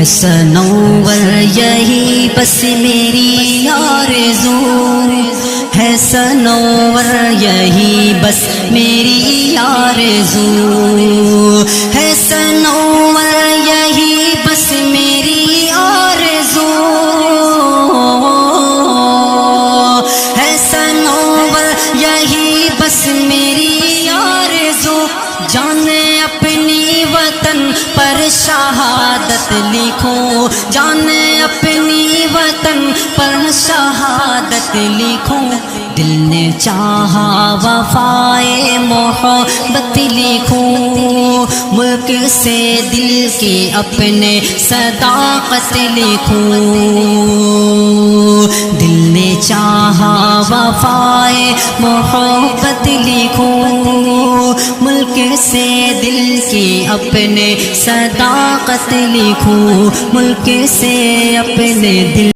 ہے سنور یہی بس میری آرزو ہے سنور یہی بس میری آرزو ہے سنور یہی بس میری آرزو ہے سنور یہی بس میری آرزو جانے اپنی وطن پر شہادت لکھوں جانے اپنی وطن پر شہادت لکھوں دل نے چاہا وفائے محبت لکھوں ملک سے دل کی اپنے صداقت لکھوں دل نے چاہا وفائے محبت لکھوں ملک سے دل کی اپنے صداقت لکھوں ملک سے اپنے دل